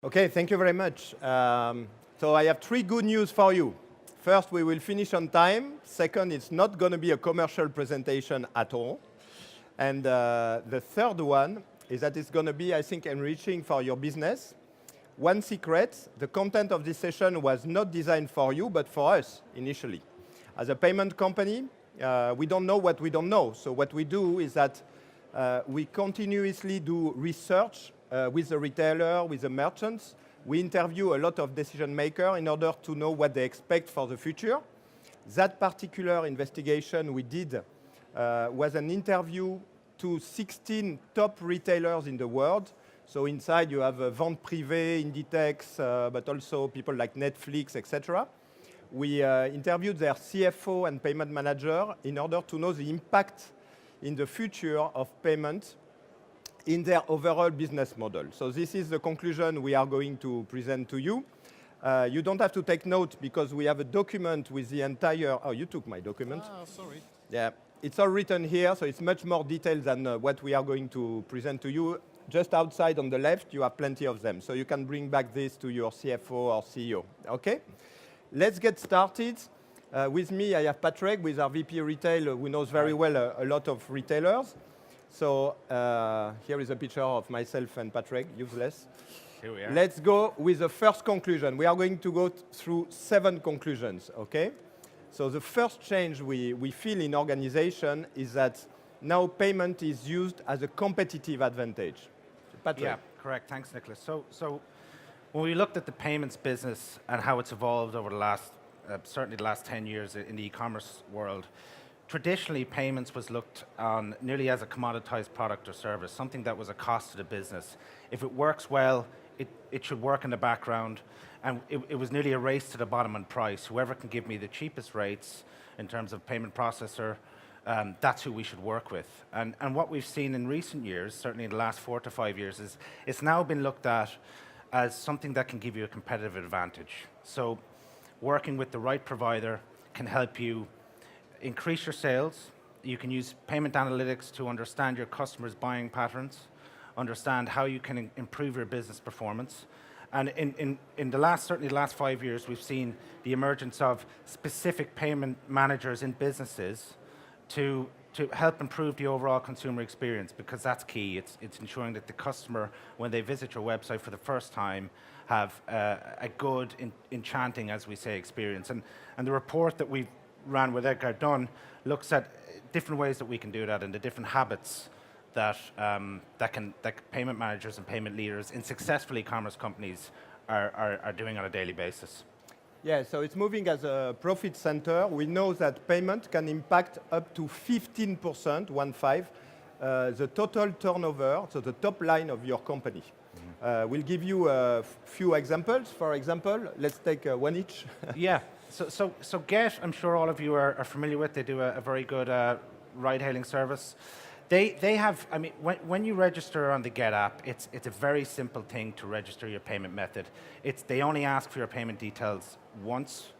Okay, thank you very much. So I have three good news for you. First, we will finish on time. Second, it's not going to be a commercial presentation at all. And the third one is that it's going to be, I think, enriching for your business. One secret, the content of this session was not designed for you, but for us initially. As a payment company, we don't know what we don't know. So what we do is that we continuously do research with the retailer, with the merchants. We interview a lot of decision makers in order to know what they expect for the future. That particular investigation we did was an interview to 16 top retailers in the world. So inside you have Vente Privée, Inditex, but also people like Netflix, etc. We interviewed their CFO and payment manager in order to know the impact in the future of payment in their overall business model. So this is the conclusion we are going to present to you. You don't have to take note because we have a document with the entire... Oh, you took my document. Oh, sorry. Yeah, it's all written here, so it's much more detailed than what we are going to present to you. Just outside on the left, you have plenty of them. So you can bring back this to your CFO or CEO, okay? Let's get started. With me, I have Padraig, with our VP Retail, who knows very well a lot of retailers. So here is a picture of myself and Padraig, useless. Here we are. Let's go with the first conclusion. We are going to go through 7 conclusions, okay? So the first change we feel in organization is that now payment is used as a competitive advantage. Padraig. Yeah, correct. Thanks, Nicolas. So when we looked at the payments business and how it's evolved over the last, certainly the last 10 years in the e-commerce world, traditionally payments was looked on nearly as a commoditized product or service, something that was a cost to the business. If it works well, it should work in the background, and it was nearly a race to the bottom on price. Whoever can give me the cheapest rates in terms of payment processor, that's who we should work with. And what we've seen in recent years, certainly in the last 4 to 5 years, is it's now been looked at as something that can give you a competitive advantage. So working with the right provider can help you increase your sales. You can use payment analytics to understand your customers' buying patterns, understand how you can improve your business performance. And in the last, certainly the last 5 years, we've seen the emergence of specific payment managers in businesses to help improve the overall consumer experience, because that's key. It's ensuring that the customer, when they visit your website for the first time, have a good, enchanting, as we say, experience. And the report that we ran with Edgar Dunn looks at different ways that we can do that and the different habits that payment managers and payment leaders in successful e-commerce companies are doing on a daily basis. Yeah, so it's moving as a profit center. We know that payment can impact up to 15%, 1/5, the total turnover, so the top line of your company. We'll give you a few examples. For example, let's take one each. Yeah, so Get, I'm sure all of you are familiar with. They do a very good ride-hailing service. They have, I mean, when you register on the Get app, it's a very simple thing to register your payment method. They only ask for your payment details once.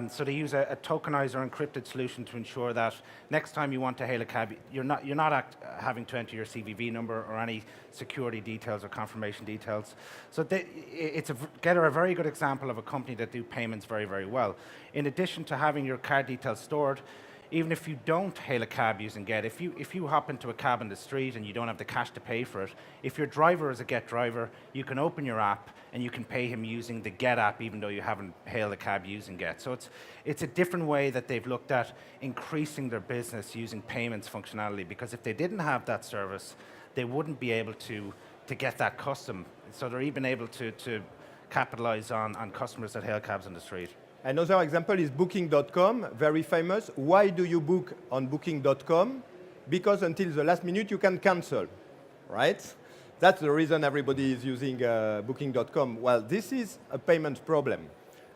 So they use a tokenized or encrypted solution to ensure that next time you want to hail a cab, you're not having to enter your CVV number or any security details or confirmation details. So Get are a very good example of a company that do payments very, very well. In addition to having your card details stored, even if you don't hail a cab using Get, if you hop into a cab in the street and you don't have the cash to pay for it, if your driver is a Get driver, you can open your app and you can pay him using the Get app even though you haven't hailed a cab using Get. So it's a different way that they've looked at increasing their business using payments functionality, because if they didn't have that service, they wouldn't be able to get that custom. So they're even able to capitalize on customers that hail cabs on the street. Another example is Booking.com, very famous. Why do you book on Booking.com? Because until the last minute you can cancel, right? That's the reason everybody is using Booking.com. Well, this is a payment problem.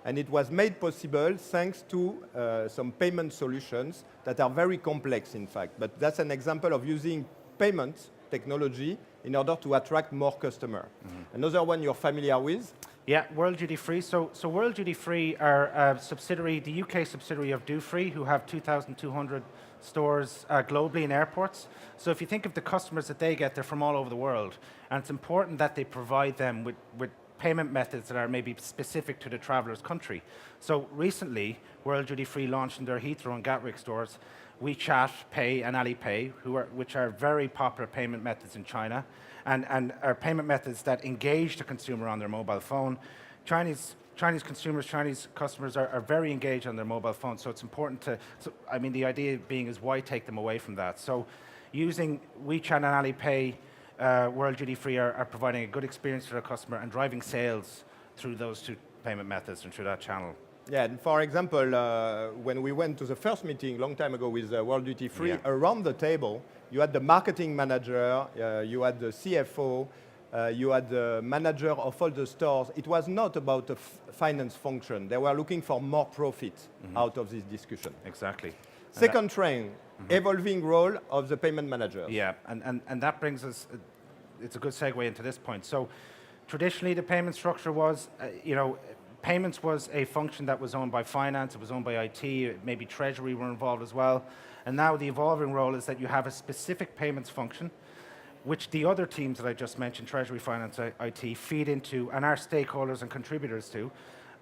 And it was made possible thanks to some payment solutions that are very complex, in fact. But that's an example of using payment technology in order to attract more customers. Another one you're familiar with? Yeah, World Duty Free. So World Duty Free are a subsidiary, the UK subsidiary of Dufry, who have 2,200 stores globally in airports. So if you think of the customers that they get, they're from all over the world. And it's important that they provide them with payment methods that are maybe specific to the traveler's country. So recently, World Duty Free launched in their Heathrow and Gatwick stores WeChat Pay and Alipay, which are very popular payment methods in China, and are payment methods that engage the consumer on their mobile phone. Chinese consumers, Chinese customers are very engaged on their mobile phone, so it's important to, I mean, the idea being is why take them away from that? So using WeChat and Alipay, World Duty Free are providing a good experience for the customer and driving sales through those two payment methods and through that channel. Yeah, and for example, when we went to the first meeting long time ago with World Duty Free, around the table, you had the marketing manager, you had the CFO, you had the manager of all the stores. It was not about a finance function. They were looking for more profit out of this discussion. Exactly. Second trend, evolving role of the payment managers. Yeah, and that brings us, it's a good segue into this point. So traditionally the payment structure was, payments was a function that was owned by finance, it was owned by IT, maybe treasury were involved as well. And now the evolving role is that you have a specific payments function, which the other teams that I just mentioned, treasury, finance, IT, feed into and are stakeholders and contributors to.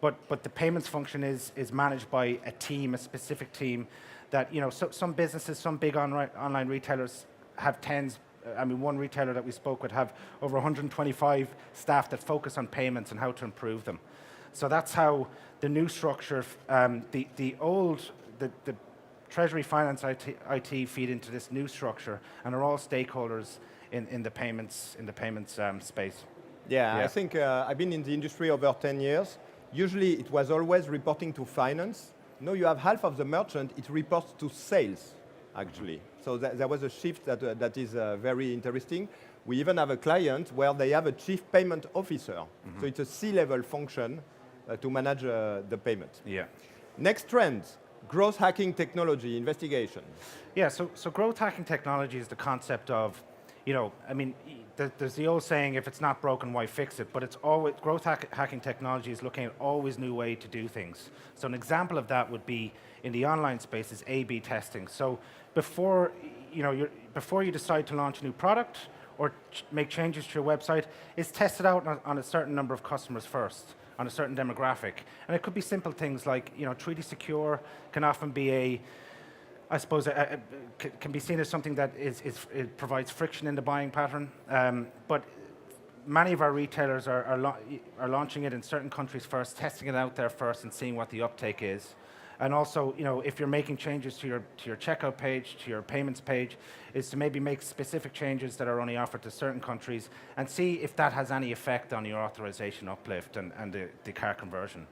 But the payments function is managed by a team, a specific team that, some businesses, some big online retailers have tens. I mean, one retailer that we spoke with have over 125 staff that focus on payments and how to improve them. So that's how the new structure, the Treasury, Finance, IT feed into this new structure and are all stakeholders in the payments space. Yeah, I think I've been in the industry over 10 years. Usually it was always reporting to finance. Now you have half of the merchant, it reports to sales, actually. So there was a shift that is very interesting. We even have a client where they have a chief payment officer. So it's a C-level function to manage the payment. Yeah. Next trend, growth hacking technology investigation. Yeah, so growth hacking technology is the concept of, there's the old saying, if it's not broken, why fix it? But it's always, hacking technology is looking at always new way to do things. So an example of that would be in the online space is A/B testing. So before you decide to launch a new product or make changes to your website, it's tested out on a certain number of customers first, on a certain demographic. And it could be simple things like, Treaty Secure can often be can be seen as something that it provides friction in the buying pattern. But many of our retailers are launching it in certain countries first, testing it out there first and seeing what the uptake is. And also, if you're making changes to your checkout page, to your payments page, is to maybe make specific changes that are only offered to certain countries and see if that has any effect on your authorization uplift and the car conversion.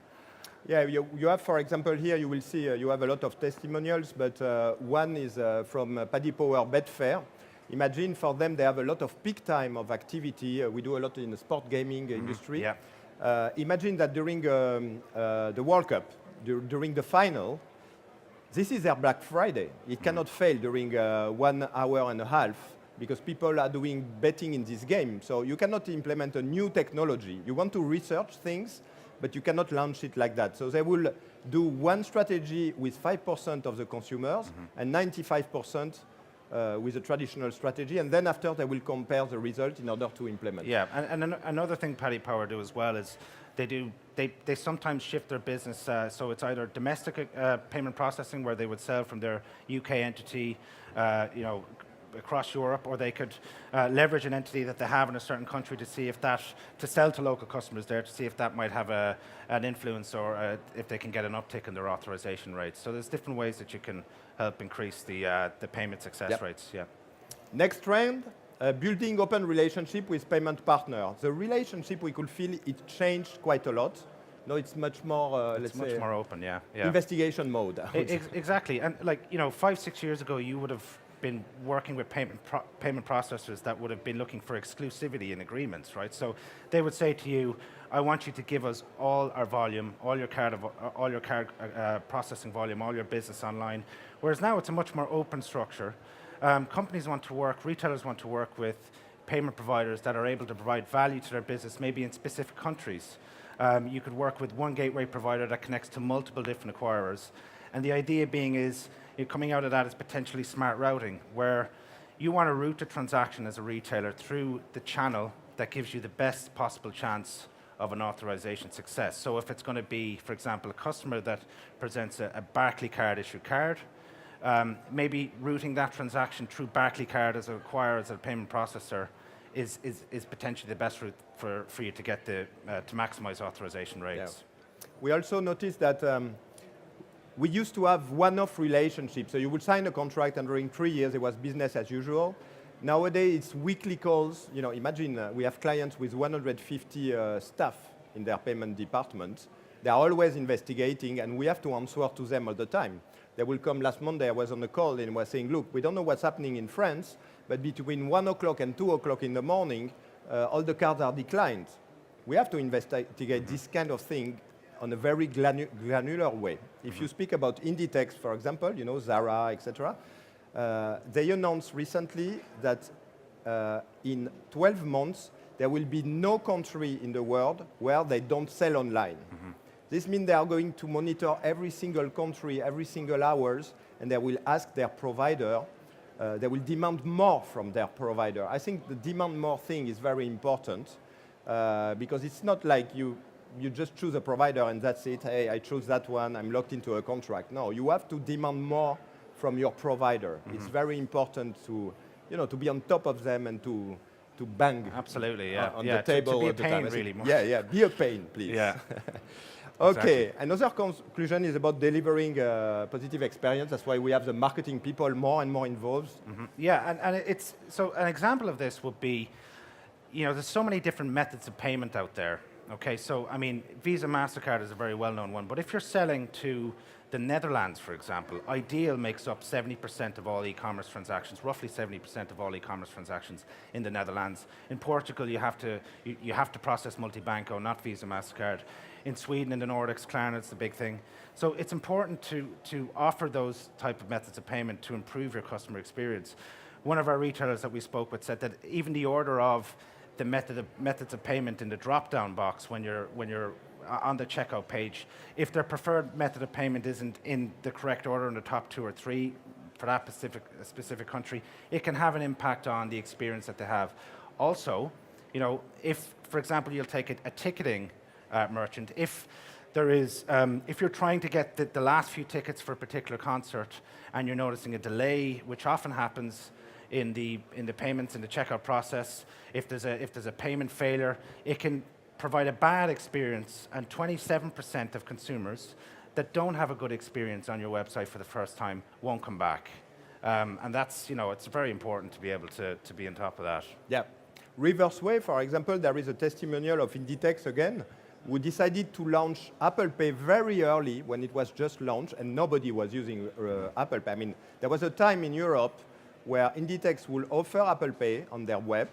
Yeah, you have, for example, here you will see you have a lot of testimonials, but one is from Paddy Power Betfair. Imagine for them they have a lot of peak time of activity. We do a lot in the sport gaming industry. Yeah. Imagine that during the World Cup, during the final, this is their Black Friday. It cannot fail during 1 hour and a half because people are doing betting in this game. So you cannot implement a new technology. You want to research things, but you cannot launch it like that. So they will do one strategy with 5% of the consumers and 95% with a traditional strategy, and then after they will compare the result in order to implement. Yeah, and another thing Paddy Power do as well is they sometimes shift their business, so it's either domestic payment processing where they would sell from their UK entity, across Europe, or they could leverage an entity that they have in a certain country to sell to local customers there to see if that might have an influence or if they can get an uptick in their authorization rates. So there's different ways that you can help increase the payment success rates. Yeah. Next trend, building open relationship with payment partner. The relationship we could feel it changed quite a lot. No, it's much more, let's say, much more open. Yeah. Investigation mode. Exactly, and 5-6 years ago, you would have been working with payment processors that would have been looking for exclusivity in agreements, right? So they would say to you, I want you to give us all our volume, all your card processing volume, all your business online. Whereas now it's a much more open structure. Companies want to work, retailers want to work with payment providers that are able to provide value to their business, maybe in specific countries. You could work with one gateway provider that connects to multiple different acquirers. And the idea being is, coming out of that is potentially smart routing, where you want to route a transaction as a retailer through the channel that gives you the best possible chance of an authorization success. So if it's going to be, for example, a customer that presents a Barclaycard issued card, maybe routing that transaction through Barclaycard as an acquirer, as a payment processor, is potentially the best route for you to get to maximize authorization rates. Yeah. We also noticed that we used to have one-off relationships. So you would sign a contract, and during 3 years, it was business as usual. Nowadays, it's weekly calls. You know, imagine we have clients with 150 staff in their payment department. They are always investigating, and we have to answer to them all the time. They will come. Last Monday, I was on a call and was saying, look, we don't know what's happening in France, but between 1 o'clock and 2 o'clock in the morning, all the cards are declined. We have to investigate this kind of thing on a very granular way. If you speak about Inditex, for example, you know, Zara, etc., they announced recently that in 12 months, there will be no country in the world where they don't sell online. This means they are going to monitor every single country, every single hours, and they will ask their provider, they will demand more from their provider. I think the demand more thing is very important because it's not like you just choose a provider and that's it. Hey, I chose that one, I'm locked into a contract. No, you have to demand more from your provider. It's very important to, you know, to be on top of them and to bang Absolutely, on the table to all be the a pain, time. really. More. Yeah, be a pain, please. Yeah. Okay, Exactly. another conclusion is about delivering a positive experience. That's why we have the marketing people more and more involved. Yeah, and it's, so an example of this would be, you know, there's so many different methods of payment out there. Okay, so I mean, Visa, MasterCard is a very well-known one, but if you're selling to the Netherlands, for example, Ideal makes up 70% of all e-commerce transactions, roughly 70% of all e-commerce transactions in the Netherlands. In Portugal, you have to process multi-banco, not Visa, MasterCard. In Sweden, in the Nordics, Klarna's the big thing. So it's important to offer those type of methods of payment to improve your customer experience. One of our retailers that we spoke with said that even the order of the methods of payment in the drop-down box when you're on the checkout page, if their preferred method of payment isn't in the correct order in the top 2 or 3 for that specific country, it can have an impact on the experience that they have. Also, you know, if, for example, you'll take a ticketing merchant, if you're trying to get the last few tickets for a particular concert and you're noticing a delay, which often happens in the payments, in the checkout process, if there's a payment failure, it can provide a bad experience, and 27% of consumers that don't have a good experience on your website for the first time won't come back. And that's, you know, it's very important to be able to be on top of that. Yeah. Reverse way, for example, there is a testimonial of Inditex again, who decided to launch Apple Pay very early when it was just launched and nobody was using Apple Pay. I mean, there was a time in Europe where Inditex will offer Apple Pay on their web,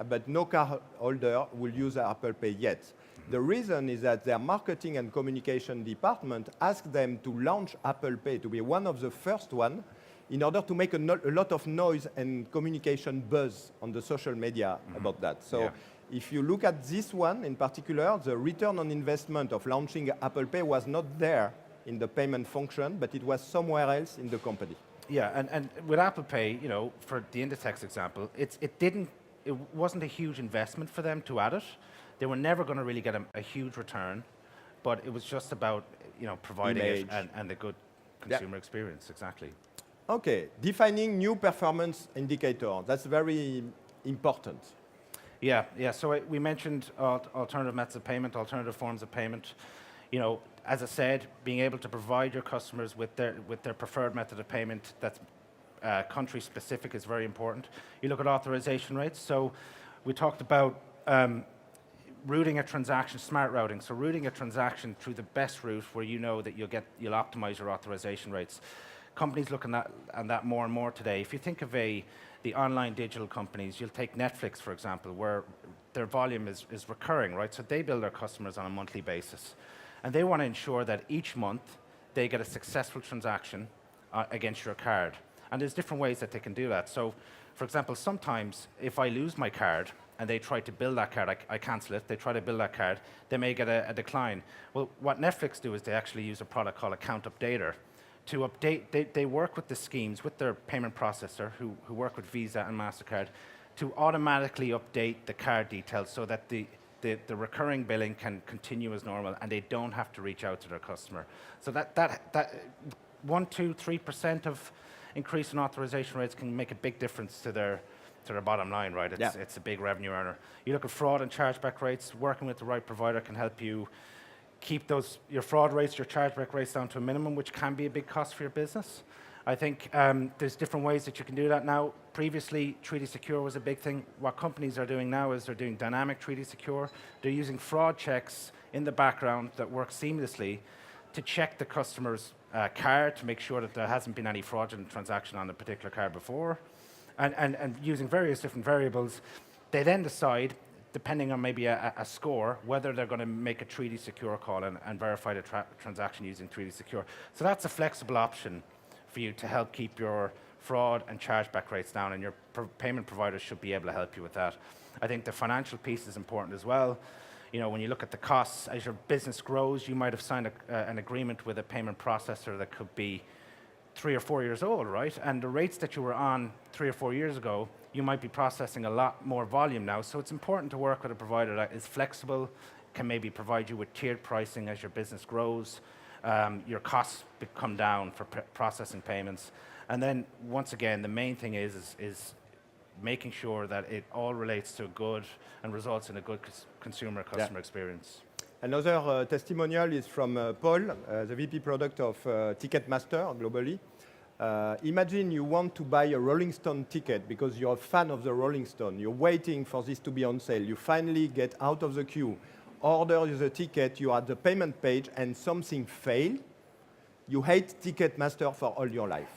but no card holder will use Apple Pay yet. The reason is that their marketing and communication department asked them to launch Apple Pay, to be one of the first one, in order to make a lot of noise and communication buzz on the social media about that. So if you look at this one in particular, the return on investment of launching Apple Pay was not there in the payment function, but it was somewhere else in the company. Yeah, and with Apple Pay, you know, for the Inditex example, it wasn't a huge investment for them to add it. They were never going to really get a huge return, but it was just about, you know, providing it and a good consumer experience, exactly. Okay, defining new performance indicator. That's very important. Yeah. So we mentioned alternative methods of payment, alternative forms of payment. You know, as I said, being able to provide your customers with their preferred method of payment that's country specific is very important. You look at authorization rates. So we talked about routing a transaction, smart routing. So routing a transaction through the best route where you know that you'll optimize your authorization rates. Companies looking at that more and more today. If you think of the online digital companies, you'll take Netflix, for example, where their volume is recurring, right? So they bill their customers on a monthly basis. And they want to ensure that each month they get a successful transaction against your card. And there's different ways that they can do that. So, for example, sometimes if I lose my card and they try to bill that card, I cancel it, they try to bill that card, they may get a decline. Well, what Netflix do is they actually use a product called Account Updater to update. They work with the schemes, with their payment processor, who work with Visa and MasterCard, to automatically update the card details so that the the recurring billing can continue as normal, and they don't have to reach out to their customer. So that 1, 2, 3% of increase in authorization rates can make a big difference to their bottom line, right? It's a big revenue earner. You look at fraud and chargeback rates. Working with the right provider can help you keep your fraud rates, your chargeback rates down to a minimum, which can be a big cost for your business. I think there's different ways that you can do that now. Previously, Treaty Secure was a big thing. What companies are doing now is they're doing dynamic Treaty Secure. They're using fraud checks in the background that work seamlessly to check the customer's card to make sure that there hasn't been any fraudulent transaction on a particular card before. And using various different variables, they then decide, depending on maybe a score, whether they're going to make a Treaty Secure call and verify the transaction using Treaty Secure. So that's a flexible option for you to help keep your fraud and chargeback rates down, and your payment providers should be able to help you with that. I think the financial piece is important as well. You know, when you look at the costs, as your business grows, you might have signed an agreement with a payment processor that could be 3 or 4 years old, right? And the rates that you were on 3 or 4 years ago, you might be processing a lot more volume now. So it's important to work with a provider that is flexible, can maybe provide you with tiered pricing as your business grows. Your costs come down for processing payments. And then, once again, the main thing is making sure that it all relates to good and results in a good customer experience. Another testimonial is from Paul, the VP product of Ticketmaster globally. Imagine you want to buy a Rolling Stone ticket because you're a fan of the Rolling Stone. You're waiting for this to be on sale. You finally get out of the queue, order the ticket, you're at the payment page, and something failed. You hate Ticketmaster for all your life.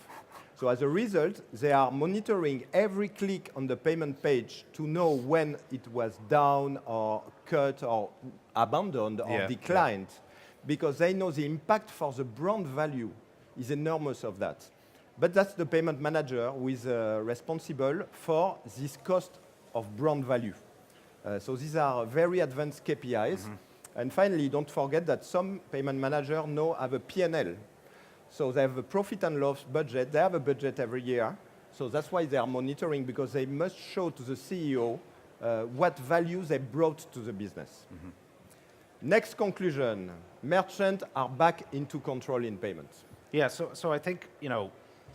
So as a result, they are monitoring every click on the payment page to know when it was down or cut or abandoned or declined, because they know the impact for the brand value is enormous of that. But that's the payment manager who is responsible for this cost of brand value. So these are very advanced KPIs. Mm-hmm. And finally, don't forget that some payment managers now have a P&L. So they have a profit and loss budget. They have a budget every year. So that's why they are monitoring, because they must show to the CEO what value they brought to the business. Mm-hmm. Next conclusion, merchants are back into control in payments. Yeah, so I think, you know,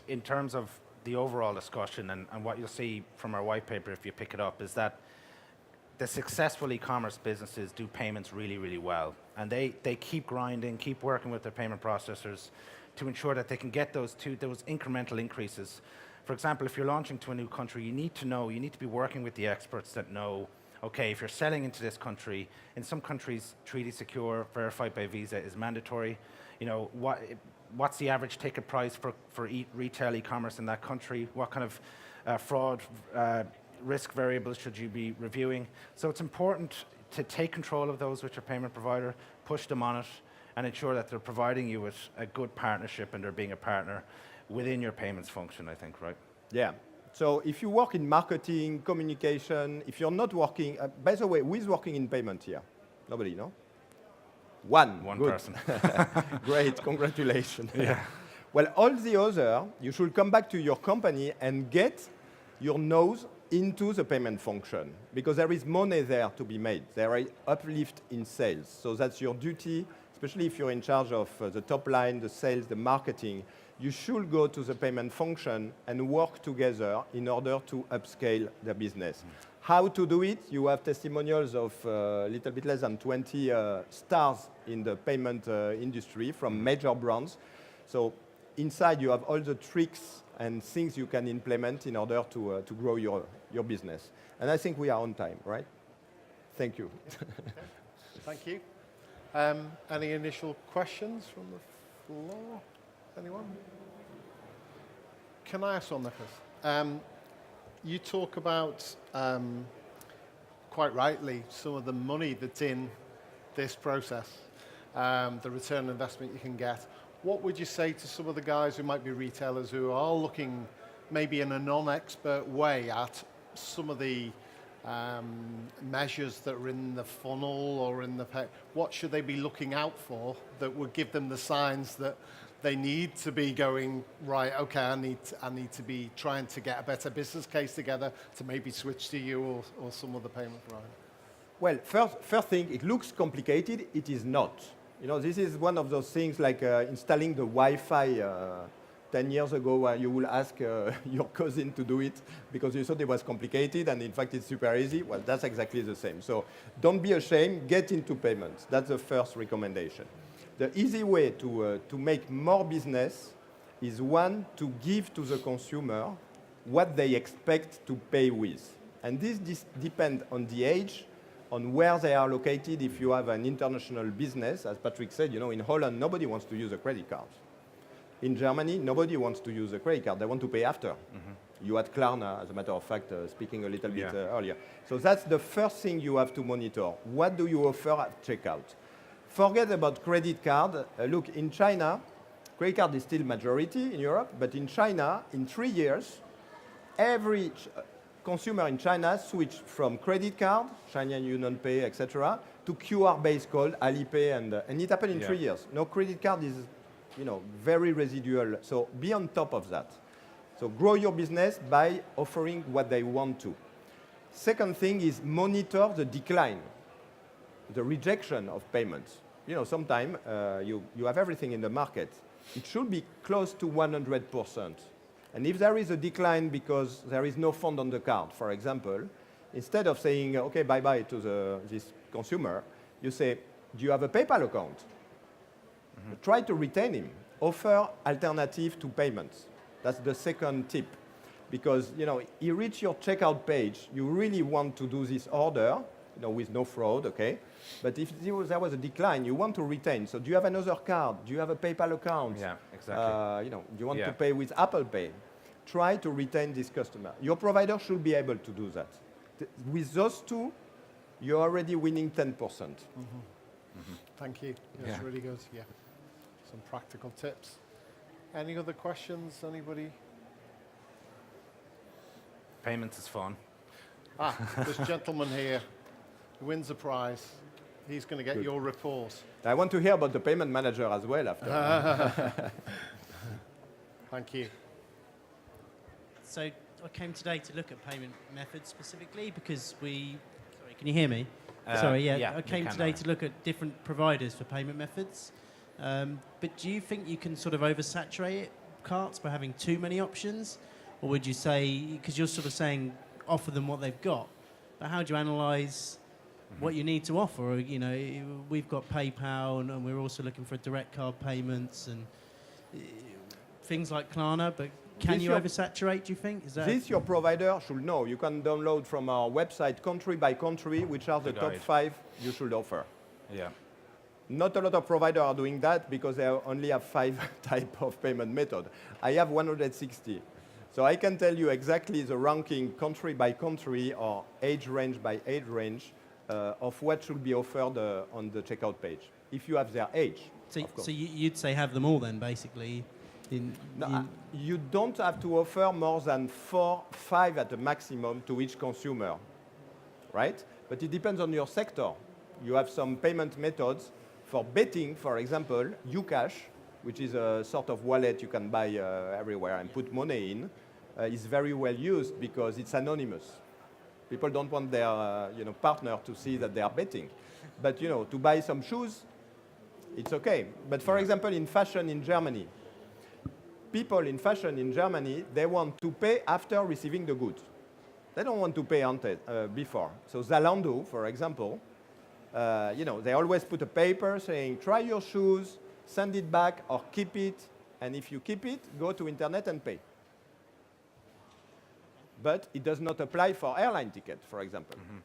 in terms of the overall discussion and what you'll see from our white paper if you pick it up, is that the successful e-commerce businesses do payments really, really well. And they keep grinding, keep working with their payment processors to ensure that they can get those incremental increases. For example, if you're launching to a new country, you need to be working with the experts that know, okay, if you're selling into this country, in some countries, Treaty Secure, verified by Visa is mandatory. You know, what's the average ticket price for retail e-commerce in that country? What kind of fraud risk variables should you be reviewing? So it's important to take control of those with your payment provider, push them on it, and ensure that they're providing you with a good partnership and they're being a partner within your payments function, I think, right? Yeah. So if you work in marketing, communication, if you're not working, by the way, who is working in payment here? Nobody, no? One good person. Great, congratulations. Yeah. Well, all the other, you should come back to your company and get your nose into the payment function, because there is money there to be made. There is uplift in sales. So that's your duty, especially if you're in charge of the top line, the sales, the marketing. You should go to the payment function and work together in order to upscale the business. How to do it? You have testimonials of a little bit less than 20 stars in the payment industry from major brands. So inside you have all the tricks and things you can implement in order to grow your business. And I think we are on time, right? Thank you. Thank you. Any initial questions from the floor? Anyone? Can I ask one, Nicolas? You talk about, quite rightly, some of the money that's in this process, the return on investment you can get. What would you say to some of the guys who might be retailers who are looking maybe in a non-expert way at some of the measures that are in the funnel or in the what should they be looking out for that would give them the signs that they need to be going, right, okay, I need to be trying to get a better business case together to maybe switch to you or some other payment provider? Well, first thing, it looks complicated. It is not. You know, this is one of those things like installing the Wi-Fi 10 years ago where you will ask your cousin to do it because you thought it was complicated and in fact it's super easy. Well, that's exactly the same. So don't be ashamed, get into payments. That's the first recommendation. The easy way to make more business is one, to give to the consumer what they expect to pay with. And this depends on the age, on where they are located. If you have an international business, as Patrick said, you know, in Holland, nobody wants to use a credit card. In Germany, nobody wants to use a credit card. They want to pay after. You had Klarna, as a matter of fact, speaking a little bit earlier. So that's the first thing you have to monitor. What do you offer at checkout? Forget about credit card. Look, in China, credit card is still majority in Europe, but in China, in 3 years, every consumer in China switched from credit card, China UnionPay, etc., to QR-based called Alipay, and it happened in 3 years. No, credit card is, you know, very residual. So be on top of that. So grow your business by offering what they want to. Second thing is monitor the decline, the rejection of payments. You know, sometimes you have everything in the market. It should be close to 100%. And if there is a decline because there is no fund on the card, for example, instead of saying, okay, bye-bye to this consumer, you say, do you have a PayPal account? Try to retain him. Offer alternative to payments. That's the second tip. Because, you know, you reach your checkout page, you really want to do this order, you know, with no fraud, okay? But if there was a decline, you want to retain. So do you have another card? Do you have a PayPal account? Yeah, exactly. You know, do you want to pay with Apple Pay? Try to retain this customer. Your provider should be able to do that. With those two, you're already winning 10%. Thank you. That's really good. Yeah. Some practical tips. Any other questions? Anybody? Payments is fun. This gentleman here wins a prize. He's going to get your report. I want to hear about the payment manager as well after. Thank you. So I came today to look at payment methods specifically because sorry, can you hear me? I came today to look at different providers for payment methods. But do you think you can sort of oversaturate carts by having too many options? Or would you say, because you're sort of saying offer them what they've got, but how do you analyse what you need to offer? Or, you know, we've got PayPal and we're also looking for direct card payments and things like Klarna, but can you oversaturate, do you think? Is that this your provider should know. You can download from our website country by country which are the top 5 you should offer. Yeah. Not a lot of providers are doing that because they only have 5 type of payment method. I have 160. So I can tell you exactly the ranking country by country or age range by age range of what should be offered on the checkout page, if you have their age. So you'd say have them all then, basically? You don't have to offer more than 4, 5 at the maximum to each consumer, right? But it depends on your sector. You have some payment methods for betting, for example, Ucash, which is a sort of wallet you can buy everywhere and put money in, is very well used because it's anonymous. People don't want their partner to see that they are betting. But to buy some shoes, it's okay. But for example, in fashion in Germany, people in fashion in Germany, they want to pay after receiving the goods. They don't want to pay before. So Zalando, for example, they always put a paper saying, try your shoes, send it back or keep it. And if you keep it, go to internet and pay. But it does not apply for airline ticket, for example. Mm-hmm.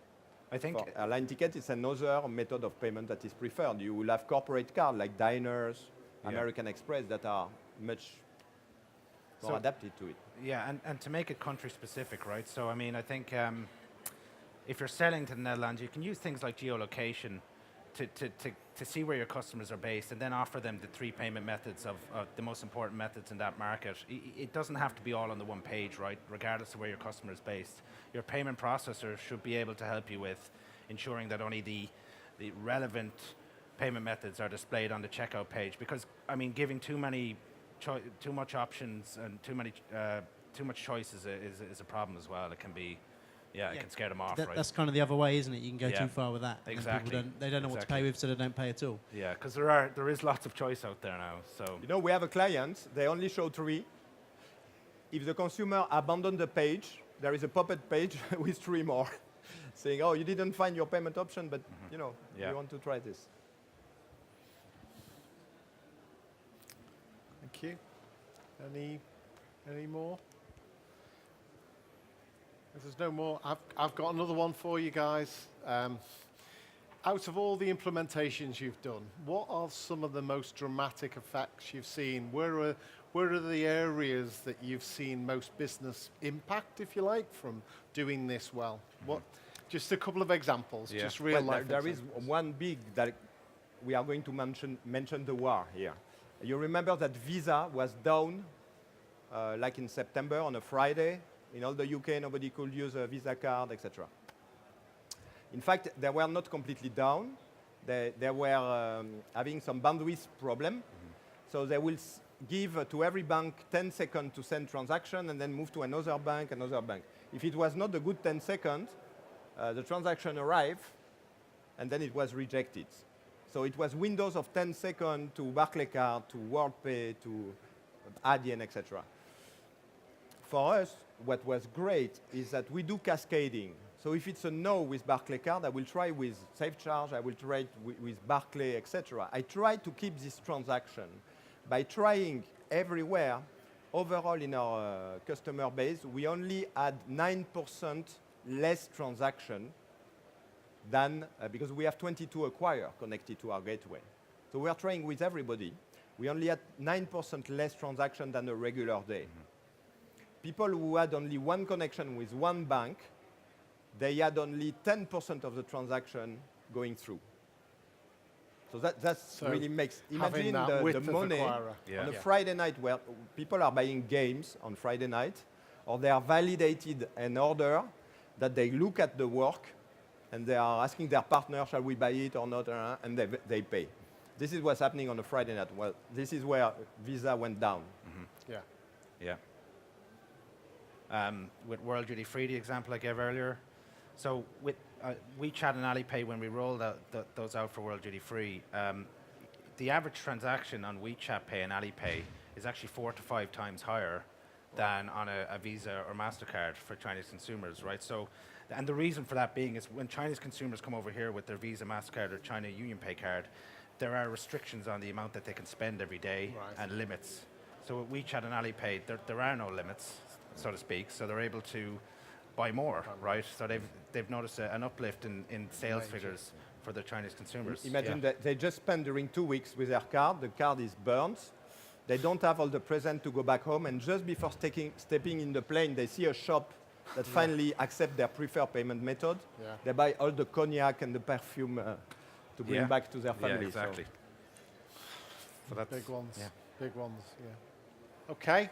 I think for airline ticket, it's another method of payment that is preferred. You will have corporate cards like Diners, American Express that are much more adapted to it. Yeah, and to make it country specific, right? So I mean, I think if you're selling to the Netherlands, you can use things like geolocation to see where your customers are based and then offer them the 3 payment methods of the most important methods in that market. It doesn't have to be all on the one page, right? Regardless of where your customer is based. Your payment processor should be able to help you with ensuring that only the relevant payment methods are displayed on the checkout page. Because, I mean, giving too much options and too much choice is a problem as well. It can be Yeah, it can scare them off, right? That's kind of the other way, isn't it? You can go Yeah. too far with that. and then Exactly. they don't know what to pay with, so they don't pay at all. Yeah, because there is lots of choice out there now. So You know, we have a client, they only show 3. If the consumer abandons the page, there is a pop-up page with 3 more, saying, oh, you didn't find your payment option, but you know, Yeah. you want to try this. Thank you. Any more? If there's no more, I've got another one for you guys. Out of all the implementations you've done, what are some of the most dramatic effects you've seen? Where are the areas that you've seen most business impact, if you like, from doing this well? Just a couple of examples, Yeah. just real life There is examples. one big that we are going to mention the war here. You remember that Visa was down like in September on a Friday. In all the UK, nobody could use a Visa card, etc. In fact, they were not completely down. They were having some bandwidth problem. So they will give to every bank 10 seconds to send transaction and then move to another bank. If it was not a good 10 seconds, the transaction arrived and then it was rejected. So it was windows of 10 seconds to Barclaycard, to WorldPay, to Adyen, etc. For us, what was great is that we do cascading. So if it's a no with Barclaycard, I will try with SafeCharge, I will try with Barclay, etc. I try to keep this transaction by trying everywhere. Overall, in our customer base, we only had 9% less transaction than, because we have 22 acquirers connected to our gateway. So we are trying with everybody. We only had 9% less transaction than a regular day. People who had only one connection with one bank, they had only 10% of the transaction going through. So that really makes, imagine the money on a Friday night where people are buying games on Friday night, or they are validated an order that they look at the work and they are asking their partner, shall we buy it or not, and they pay. This is what's happening on a Friday night. Well, this is where Visa went down. Yeah. Yeah. With World Duty Free, the example I gave earlier. So with WeChat and Alipay, when we rolled those out for World Duty Free, the average transaction on WeChat Pay and Alipay is actually 4 to 5 times higher than on a Visa or MasterCard for Chinese consumers, right? So, and the reason for that being is when Chinese consumers come over here with their Visa, MasterCard or China UnionPay card, there are restrictions on the amount that they can spend every day and limits. So with WeChat and Alipay, there are no limits, so to speak, so they're able to buy more, right? So they've noticed an uplift in sales figures for the Chinese consumers. Imagine that they just spend during 2 weeks with their card, the card is burned, they don't have all the present to go back home, and just before stepping in the plane, they see a shop that finally accepts their preferred payment method. Yeah. They buy all the cognac and the perfume to bring back to their family. Yeah, exactly. So that's Big ones. Yeah. Big ones, yeah. Okay.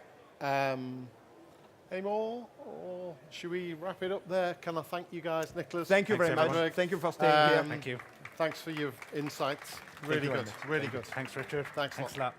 Any more? Or should we wrap it up there? Can I thank you guys, Nicolas? Thank you very much. Padraig. Thank you for staying here. Thank you. Thanks for your insights. Really good. Really good. Thanks, Richard. Thanks a lot. Thanks a lot.